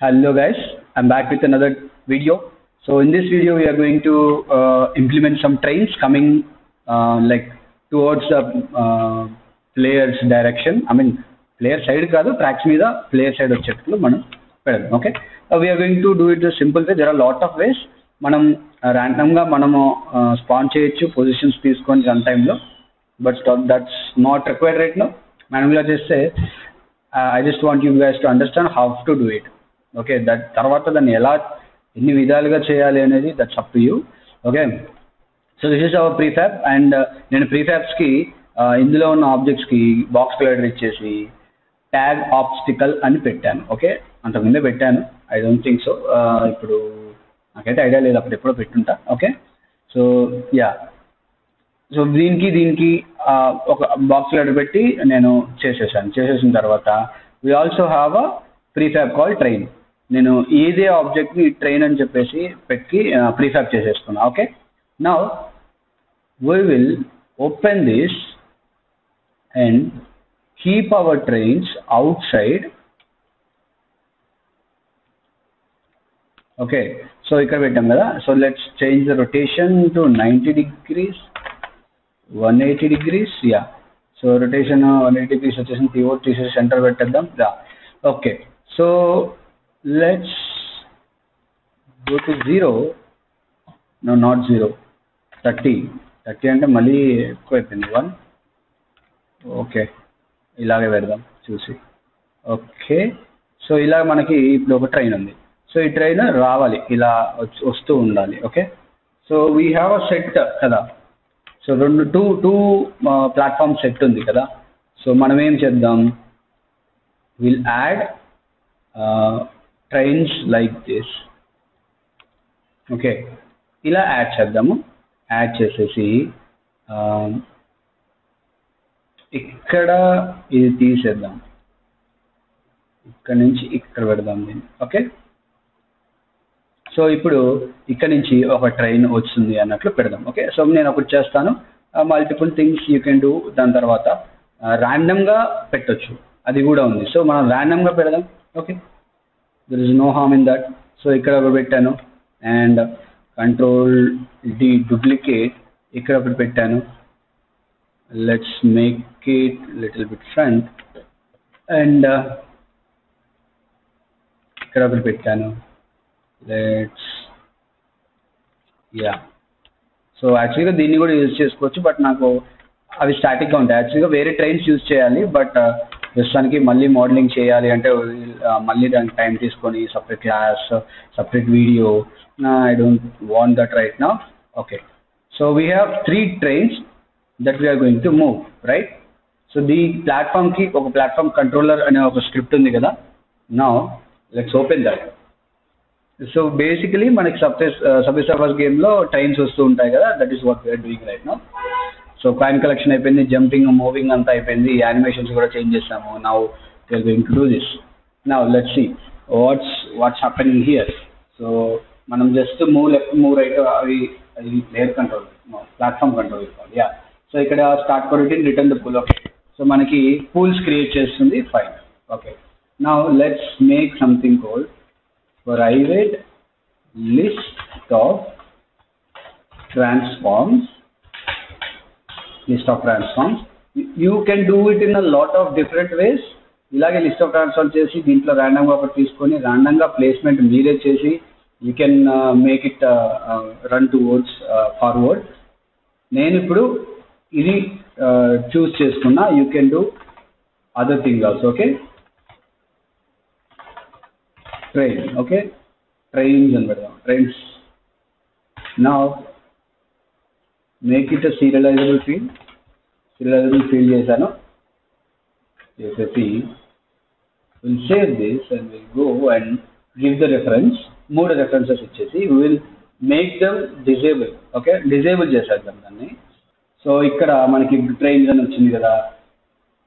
Hello guys, I'm back with another video. So in this video we are going to implement some trains coming like towards the player's direction. I mean player side కాదు tracks మీద player side వచ్చేటట్లు మనం పెడదాం. Okay. We are going to do it the simple way. There are a lot of ways. మనం random గా మనము spawn చేయొచ్చు positions తీసుకొని run time లో, but that's not required right now. మనం ఇలా చేస్తే I just want you guys to understand how to do it. Okay, that తర్వాత దాన్ని ఎలా ఎన్ని విధాలుగా చేయాలి అనేది that's up to you. Okay, so this is our prefab and నేను ప్రీఫ్యాబ్స్కి ఇందులో ఉన్న ఆబ్జెక్ట్స్కి బాక్స్ కలర్ ఇచ్చేసి ట్యాగ్ ఆబ్స్టికల్ అని పెట్టాను. ఓకే, అంతకుముందే పెట్టాను, ఐ డోంట్ థింక్ సో, ఇప్పుడు నాకైతే ఐడియా లేదు, అప్పుడు ఎప్పుడో పెట్టుంటా. ఓకే, సో యా, సో దీనికి ఒక బాక్స్ కలర్ పెట్టి నేను చేసేసిన తర్వాత we also have a prefab call train. నేను ఇదే ఆబ్జెక్ట్ని ట్రైన్ అని చెప్పేసి పెట్టి ప్రీఫ్యాబ్ చేసేసుకున్నా. Okay, now we will open this and keep our trains outside. Okay, so ఇక్కడ పెట్టాం కదా, so let's change the rotation to 90 degrees, 180 degrees. Yeah, so rotation 180 degrees వచ్చేసి కీబోర్డ్ తీసేసి సెంటర్ పెట్టేద్దాం. Yeah, okay, so let's go to 0. No, not 0, 30 అంటే మళ్ళీ ఎక్కువ అయిపోయింది 1. ఓకే, ఇలాగే పెడదాం చూసి. ఓకే, సో ఇలా మనకి ఇప్పుడు ఒక ట్రైన్ ఉంది. సో ఈ ట్రైన్ రావాలి, ఇలా వస్తూ ఉండాలి. Okay, so we have a set కదా, సో టూ ప్లాట్ఫామ్ సెట్ ఉంది కదా. సో మనం ఏం చేద్దాం, will add trains like this. Okay, ఇలా యాడ్ చేద్దాము. యాడ్ చేసేసి ఇక్కడ ఇది తీసేద్దాం, ఇక్కడ నుంచి ఇక్కడ పెడదాం దీన్ని. ఓకే, సో ఇప్పుడు ఇక్కడ నుంచి ఒక ట్రైన్ వస్తుంది అన్నట్లు పెడదాం. ఓకే, సో నేను ఒకటి చేస్తాను, multiple things you can do. దాని తర్వాత ర్యాండమ్గా పెట్టొచ్చు, అది కూడా ఉంది. సో మనం ర్యాండమ్గా పెడదాం. Okay, there is no harm in that. So ఇక్కడ ఒకటి పెట్టాను అండ్ కంట్రోల్ డి డూప్లికేట్, ఇక్కడ ఒకటి పెట్టాను. Let's make it little bit front and ఇక్కడ ఒకటి పెట్టాను. లెట్స్ యా, సో యాక్చువల్గా దీన్ని కూడా యూజ్ చేసుకోవచ్చు, బట్ నాకు అవి స్టాటిక్గా ఉంటాయి. యాక్చువల్గా వేరే ట్రైన్స్ యూజ్ చేయాలి, బట్ ప్రస్తుతానికి మళ్ళీ మోడలింగ్ చేయాలి అంటే మళ్ళీ దానికి టైం తీసుకొని separate class, separate video. I don't want that right now. Okay, so we have 3 trains that we're going to move, right. So the ప్లాట్ఫామ్కి ఒక ప్లాట్ఫామ్ కంట్రోలర్ అనే ఒక స్క్రిప్ట్ ఉంది కదా. Now let's open that. So basically మనకి Subway Surfers గేమ్లో trains వస్తూ ఉంటాయి కదా, that is what we are doing right now. So coin collection అయిపోయింది, జంపింగ్ మూవింగ్ అంతా అయిపోయింది, యానిమేషన్స్ కూడా చేంజ్ చేస్తాము. Now we are going to do this. Now let's see what's happening here. So మనం just move left, move right, అది player control, platform control ఇవ్వాలి. Yeah, so ఇక్కడ start coroutine return the pool. Okay, so మనకి pools create చేస్తుంది. Fine. Okay, now let's make something cold private list of transforms. You can do it in a lot of different ways. ఇలాగే list of transform చేసి దీంట్లో ర్యాండమ్గా ఒకటి తీసుకొని ర్యాండమ్గా placement మీరే చేసి you can make it run towards forward. నేను ఇప్పుడు ఇది చూస్ చేసుకున్నా. You can do other thing also. Okay, train. Okay, trains అని పెడదాం, trains. Now make it a serializable field చేశాను. చేసేసి will save this and will go and give the reference. 3 references ఇచ్చేసి will make them disable. Okay, disable చేసేద్దాం దాన్ని. So ఇక్కడ మనకి trains అని వచ్చింది కదా,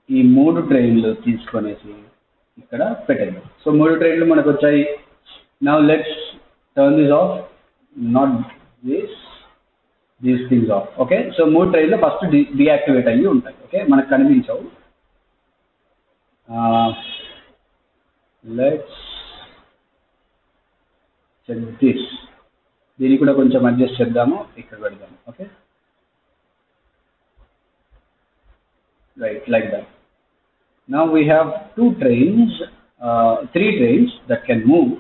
ఈ 3 ట్రైన్లు తీసుకొనేసి ఇక్కడ పెట్టండి. సో 3 ట్రైన్లు మనకు వచ్చాయి. Now let's turn this of, not these things of. Okay, so 3 ట్రైన్లు ఫస్ట్ డియాక్టివేట్ అయ్యి ఉంటాయి. ఓకే, మనకు కనిపించవు. Let's check this. దీన్ని కూడా కొంచెం అడ్జస్ట్ చేద్దాము, ఇక్కడ పెడదాము. Okay, right, like that. Now we have three trains that can move.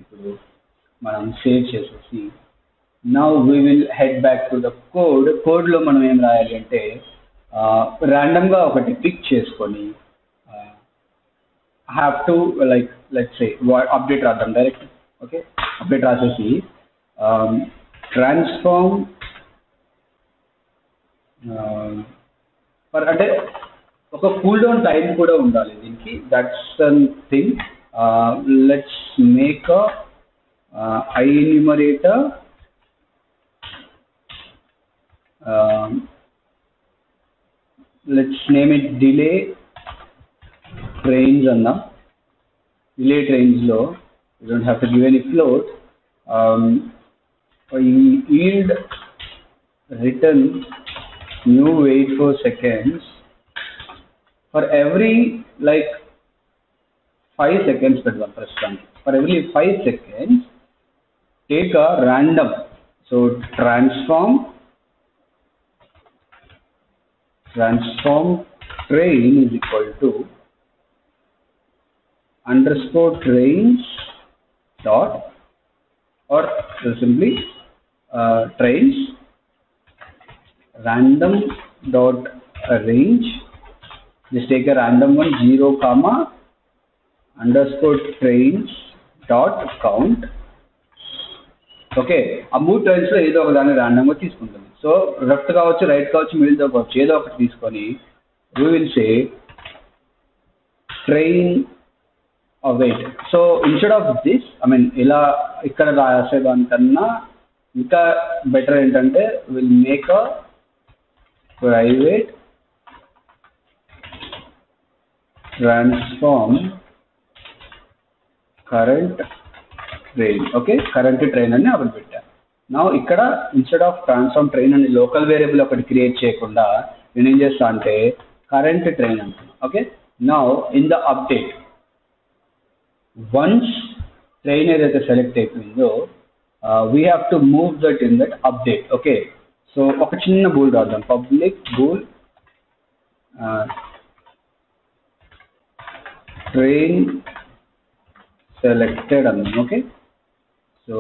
ఇప్పుడు మనం సేవ్ చేసేసి now we will head back to the code లో మనం ఏం రాయాలి అంటే ర్యాండమ్ గా ఒకటి పిక్ చేసుకొని have to, like, let's say update రాద్దాం డైరెక్ట్. ఓకే, అప్డేట్ రాసేసి ట్రాన్స్ఫార్మ్ అంటే ఒక కూల్ డౌన్ టైం కూడా ఉండాలి దీనికి. That's one thing. Let's make I enumerator let's name it delay trains అన్నా. delay trains లో you don't have to give any float. Yield return new wait for seconds for every like 5 seconds పెడదాం ప్రస్తుతానికి. for every 5 seconds take a random. so transform train is equal to underscore trains dot, or simply trains random dot range. just take a random one, 0 comma underscore trains dot count. Okay, ఆ 3 trains లో ఏదో ఒక దాన్ని random గా తీసుకుంటుంది. So left కావచ్చు, right కావచ్చు, middle కావచ్చు, ఏదో ఒకటి తీసుకొని we will say train await. So instead of this, I mean ఇలా ఇక్కడ రాసేదానికన్నా ఇంకా బెటర్ ఏంటంటే will make a private transform current train. Okay, current train అని అప్పుడు పెట్టాను. నా ఇక్కడ ఇన్స్టెడ్ ఆఫ్ ట్రాన్స్ఫార్మ్ ట్రైన్ అని లోకల్ వేరియబుల్ ఒకటి క్రియేట్ చేయకుండా నేను ఏం చేస్తా అంటే కరెంట్ ట్రైన్ అంటున్నాను. Okay, now in the update once train ఏదైతే సెలెక్ట్ అయిపోయిందో we have to move that in that update. Okay, so ఒక చిన్న బూల్ రాద్దాం, పబ్లిక్ బూల్ ట్రైన్ సెలెక్టెడ్ అన్నాం. Okay, so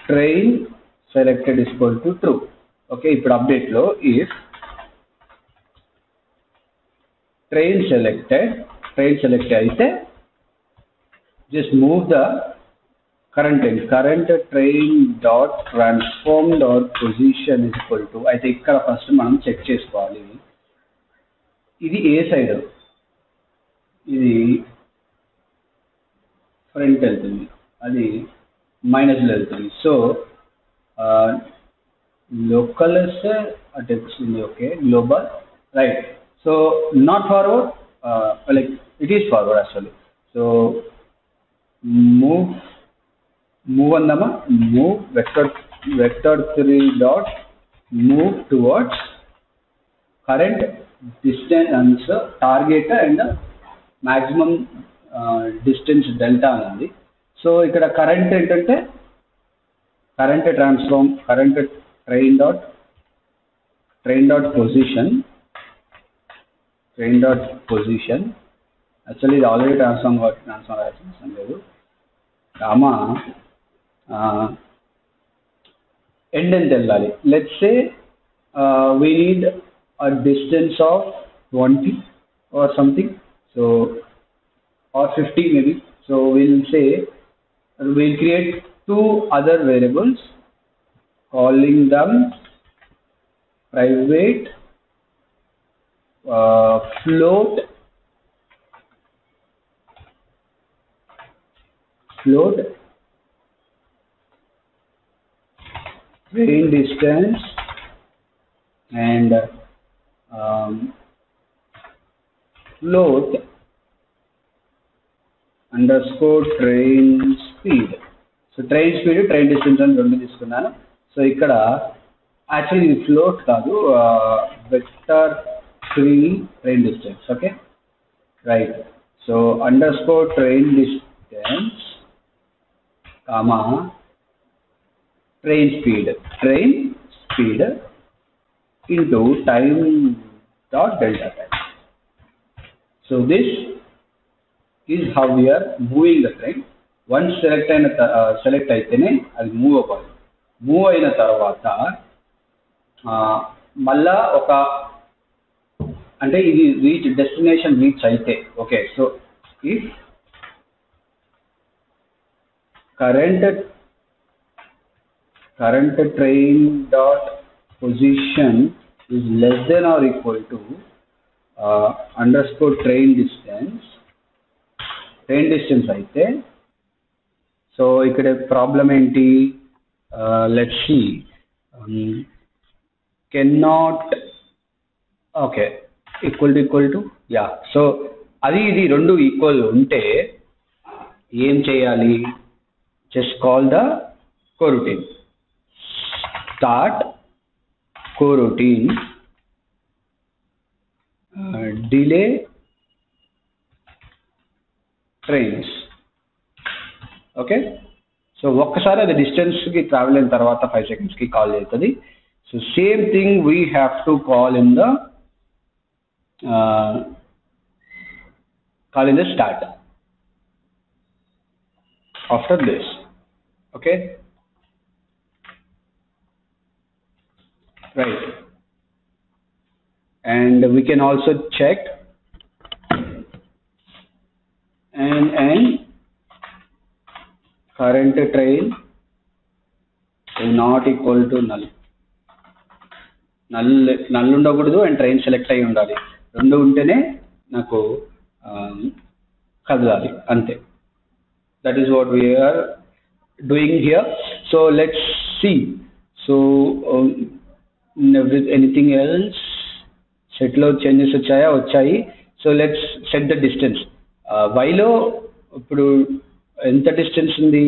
train selected is equal to true. Okay, ఇప్పుడు update లో if train select అయితే just move the current train dot transform dot position is equal to. అయితే ఇక్కడ first మనం check చేసుకోవాలి ఇది ఏ side, ఇది ఫ్రంట్ వెళ్తుంది, అది మైనస్లో వెళ్తుంది. సో లోకల్ వస్తే అటు వచ్చింది. Okay, global right. So not forward, like it is forward actually. So move అందామా, move vector 3 dot move towards current distance target and maximum distance delta ఉంది. సో ఇక్కడ కరెంట్ ఏంటంటే current train dot position actually ఇది already transform రాయాల్సిన లేదు. Comma end ఎంత వెళ్ళాలి. Let's say we need a distance of 20 or something, so or 50 maybe. So we'll create 2 other variables calling them private float train distance and float underscore train speed. So train speed, train distance అని రెండు తీసుకున్నాను. So ఇక్కడ actually ఇది float కాదు, vector 3 train distance. Okay right. So under score train distance comma train speed into time dot delta time. So this is how we are moving the train. Once select అయితేనే అది move అవ్వాలి. Move అయిన తర్వాత మళ్ళా ఒక అంటే ఇది destination reach అయితే okay. So if current train dot position is less than or equal to underscore train distance అయితే సో ఇక్కడ ప్రాబ్లం ఏంటి, let's see cannot okay equal to yeah. So అది ఇది రెండు ఈక్వల్ ఉంటే ఏం చేయాలి, just call the coroutine, start coroutine delay trains. Okay. So ఒక్కసారి అది డిస్టెన్స్ కి ట్రావెల్ అయిన తర్వాత 5 seconds కి కాల్ అవుతుంది. So same thing we have to call in the start after this. Okay, right, and we can also check and current train is not equal to null ఉండకూడదు and train select అయి ఉండాలి. రెండు ఉంటేనే నాకు కదలాలి అంతే. That is what we are doing here. So let's see. So anything else? Set lo changes వచ్చాయి. So let's set the distance. Y లో ఇప్పుడు ఎంత డిస్టెన్స్ ఉంది,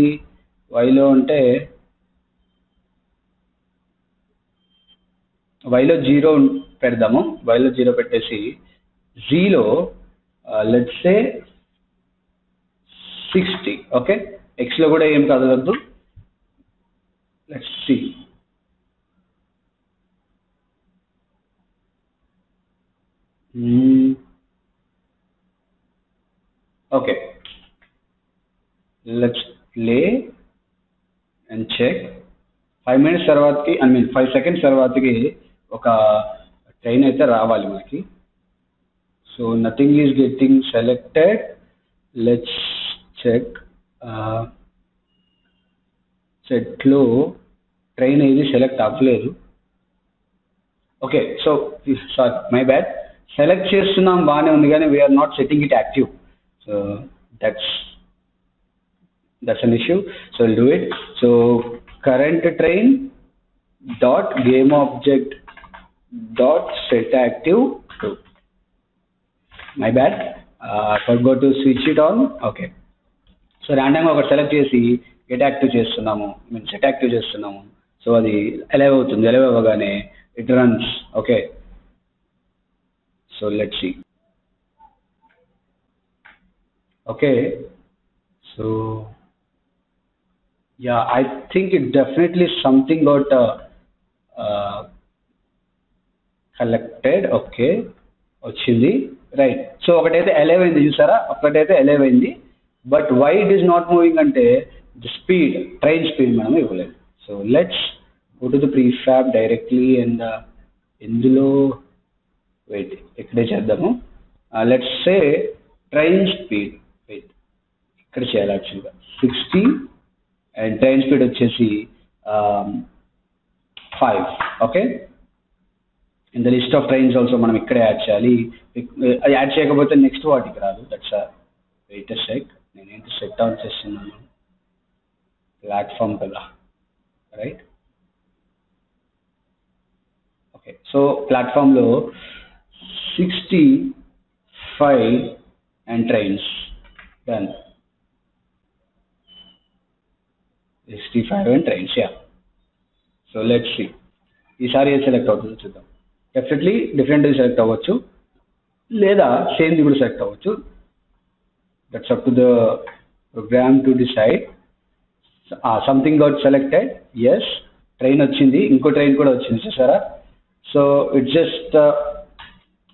y లో అంటే y లో 0 పెడదాము. y లో 0 పెట్టేసి z లో let's say 60. ఓకే, x లో కూడా ఏం కదలద్దు. Let's see. Okay, let's play and check. 5 minutes తర్వాతకి 5 seconds తర్వాతకి ఒక ట్రైన్ అయితే రావాలి మనకి. So nothing is getting selected. Let's check. సెట్లో ట్రైన్ ఏది సెలెక్ట్ అవ్వలేదు. Okay, so sorry, my bad. Select చేస్తున్నాం బాగానే ఉంది కానీ we're not setting it active. So that's an issue. So will do it. So current train dot game object dot set active to. My bad, forgot to switch it on. Okay, so ర్యాండమ్గా ఒకటి select చేసి get active చేస్తున్నాము, set active చేస్తున్నాము. So అది alive అవుతుంది. Alive అవ్వగానే it runs. Okay, so let's see. Okay, so yeah, I think it definitely something got collected. Okay, వచ్చింది. Right. So ఒకటైతే ఎలైవ్ అయింది చూసారా, ఒకటైతే ఎలైవ్ అయింది. But why it is not moving అంటే స్పీడ్, ట్రైన్ స్పీడ్ మనం ఇవ్వలేదు. So let's go to the prefab directly and ఇందులో వెయిట్ ఇక్కడే చేద్దాము. Let's say train speed, weight ఇక్కడ చేయాలి యాక్చువల్గా 60 అండ్ ట్రైన్ స్పీడ్ వచ్చేసి 5. Okay, in the list of trains also మనం ఇక్కడే యాడ్ చేయాలి. అది యాడ్ చేయకపోతే నెక్స్ట్ వాటికి రాదు. That's wait sec. నేనేంటి సెట్ ఆన్ చేస్తున్నాను, ప్లాట్ఫామ్ కదా, రైట్. ఓకే, సో ప్లాట్ఫామ్లో 65 and trains done. 65 and trains, yeah. So let's see ఈసారి ఏది సెలెక్ట్ అవుతుందో చూద్దాం. డెఫినెట్లీ డిఫరెంట్గా సెలెక్ట్ అవ్వచ్చు, లేదా సేమ్ది కూడా సెలెక్ట్ అవ్వచ్చు. That's up to the program to decide. Something got selected, yes, train వచ్చింది, ఇంకో ట్రైన్ కూడా వచ్చింది చూసారా. So it just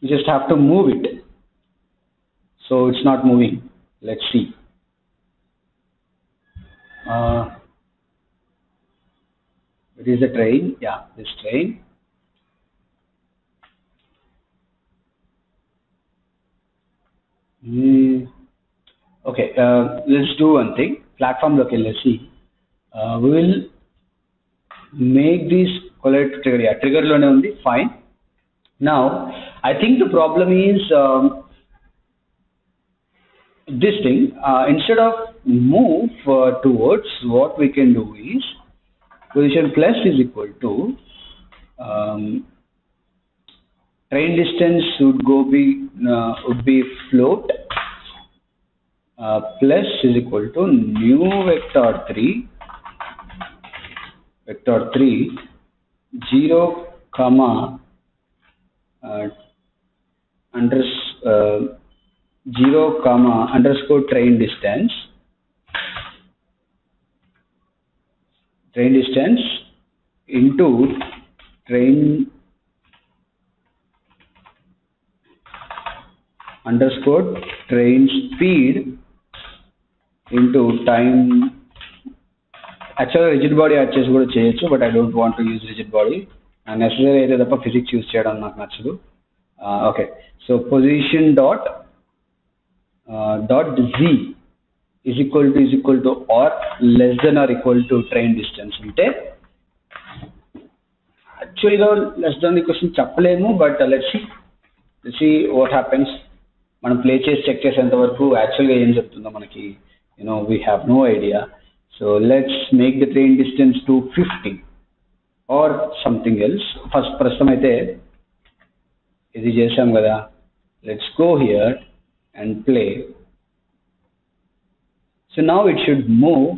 you just have to move it, so it's not moving. Let's see. It is a train, yeah, this train. Okay, let's do one thing. Platform local, let's see. We will make this collect trigger. Yeah, trigger lone undi, fine. Now I think the problem is this thing, instead of move towards, what we can do is position plus is equal to train distance would be float plus is equal to new vector 3 0 comma underscore train distance into train underscore train speed into time. Actually rigid body add చేసి కూడా చేయొచ్చు, but I don't want to use rigid body. Necessary అయితే తప్ప physics use చేయడం నాకు నచ్చదు. Okay, so position dot z is equal to or less than or equal to train distance. అంటే యాక్చువల్గా లెస్ దాన్ ఈక్వేషన్ చెప్పలేము, but let's see what happens. మనం play చేసి చెక్ చేసేంత వరకు యాక్చువల్గా ఏం చెప్తుందో మనకి we have no idea. So let's make the train distance to 50 or something else. First ప్రస్తుతం అయితే ఇది చేసాం కదా, let's go here and play. So now it should move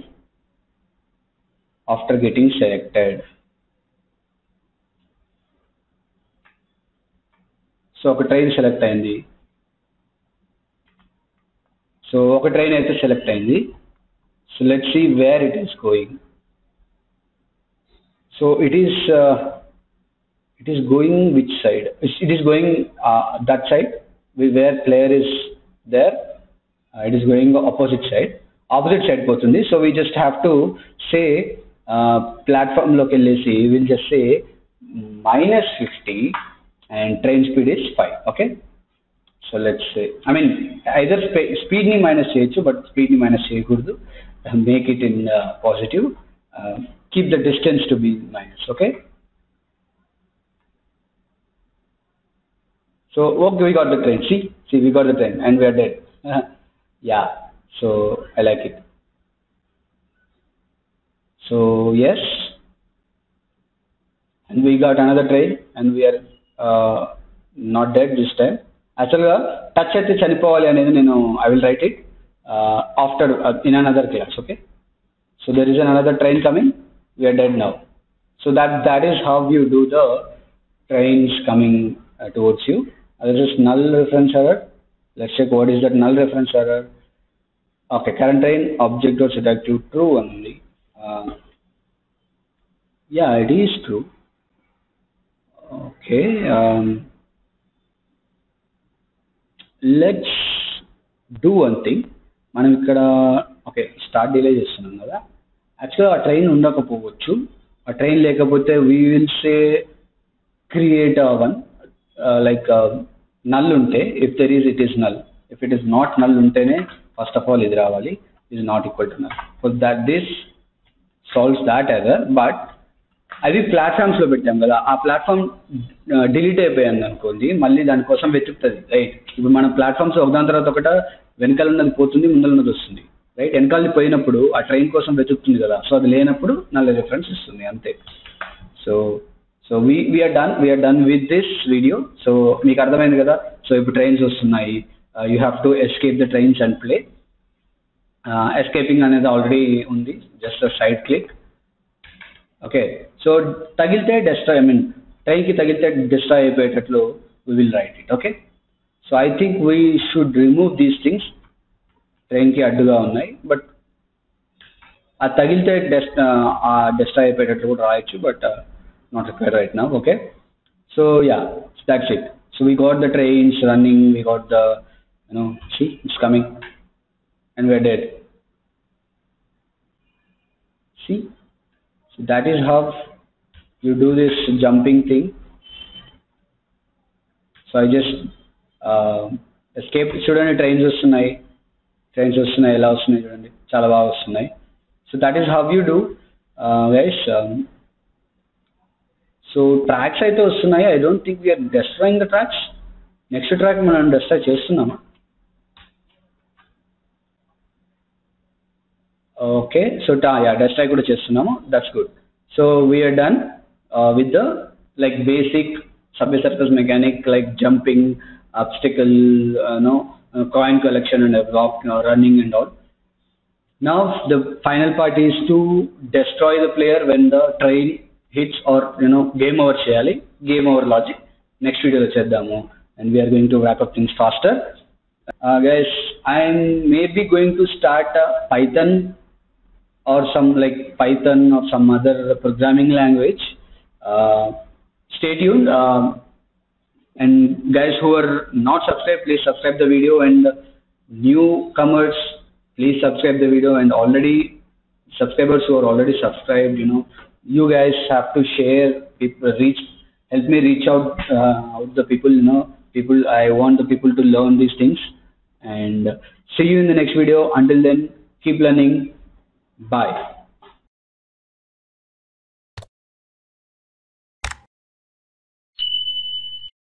after getting selected. So ఒక ట్రైన్ సెలెక్ట్ అయింది, so ఒక train అయితే select అయింది. So let's see where it is going. So it is going which side? It is going that side where player is there. It is going opposite side పోతుంది. So we just have to say platform లోకి వెళ్ళేసి we'll just say -50 and train speed is 5. Okay, so let's say, I mean either speed ni minus చేయొచ్చు, but speed ni minus చేయకూడదు. Make it in positive. Keep the distance to be minus. Okay, so okay, we got the train. See we got the train and we are dead. Yeah, so I like it. So yes, and we got another train and we are not dead this time. Actually touch అయితే చనిపోవాలి అనేది నేను I will write it after in another class. Okay, so there is another train coming, we are dead now. So that is how you do the trains coming towards you. This is null reference error. Let's check what is that null reference error. Okay, current train object dot set to true only. Yeah, it is true. Okay, let's do one thing. మనం ఇక్కడ okay start delay చేస్తున్నాం కదా, యాక్చువల్గా ఆ train ఉండకపోవచ్చు. ఆ train లేకపోతే we will say create one like null ఉంటే, if there is it is null, if it is not null ఉంటేనే ఫస్ట్ ఆఫ్ ఆల్ ఇది రావాలి, is not equal to null. So that this solves that error. But అది ప్లాట్ఫామ్స్లో పెట్టాం కదా, ఆ platform delete అయిపోయింది అనుకోండి, మళ్ళీ దానికోసం వెతుకుతుంది. రైట్, ఇప్పుడు మన ప్లాట్ఫామ్స్ ఒకదాని తర్వాత ఒకట వెనకాల ఉన్నది పోతుంది, ముందర ఉన్నది వస్తుంది. రైట్, వెనకాలది పోయినప్పుడు ఆ ట్రైన్ కోసం వెతుకుతుంది కదా, సో అది లేనప్పుడు నల్ల రిఫరెన్స్ ఇస్తుంది అంతే. So we are done with this video. So మీకు అర్థమైంది కదా. సో ఇప్పుడు ట్రైన్స్ వస్తున్నాయి, you have to escape the trains and play. Escaping అనేది ఆల్రెడీ ఉంది, just side click. Okay, so తగిలితే డెస్ట్రాయ్, ఐ మీన్ ట్రైన్కి తగిలితే destroy అయిపోయేటట్లు we will write it. Okay, so I think we should remove these things. ట్రైన్కి అడ్డుగా ఉన్నాయి, but అది తగిలితే డెస్ట్రాయ్ అయిపోయేటట్లు కూడా రాయొచ్చు, but not required right now. Okay, so yeah, that's it. So we got the trains running, we got the, see, it's coming, and we're dead. See, so that is how you do this jumping thing. So I just escape. చూడండి, trains వస్తున్నాయి ఎలా వస్తున్నాయి చూడండి, చాలా బాగా వస్తున్నాయి. So that is how you do guys. So tracks అయితే వస్తున్నాయి. I don't think we're destroying the tracks. Next track మనం డెస్ట్రాయ్ చేస్తున్నామా? ఓకే, సో డెస్ట్రాయ్ కూడా చేస్తున్నాము. That's good. So we're done with the like basic Subway Surfers mechanic, like jumping, obstacle, coin collection and rock running and all. Now the final part is to destroy the player when the train hits, or game over cheyali, game over logic. Next video lo cheddamu, and we are going to wrap up things faster. Guys, I am maybe going to start Python or some like Python or some other programming language. Stay tuned, and guys who are not subscribed, please subscribe the video, and newcomers, please subscribe the video, and already subscribers who are already subscribed, you guys have to share, people help me reach out the people, people. I want the people to learn these things, and see you in the next video. Until then, keep learning. Bye.